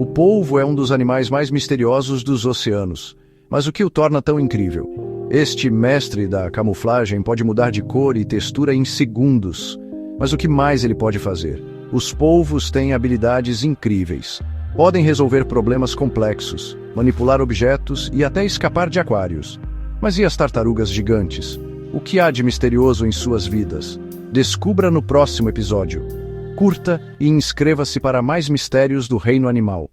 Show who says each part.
Speaker 1: O polvo é um dos animais mais misteriosos dos oceanos. Mas o que o torna tão incrível? Este mestre da camuflagem pode mudar de cor e textura em segundos. Mas o que mais ele pode fazer? Os polvos têm habilidades incríveis. Podem resolver problemas complexos, manipular objetos e até escapar de aquários. Mas e as tartarugas gigantes? O que há de misterioso em suas vidas? Descubra no próximo episódio. Curta e inscreva-se para mais mistérios do reino animal.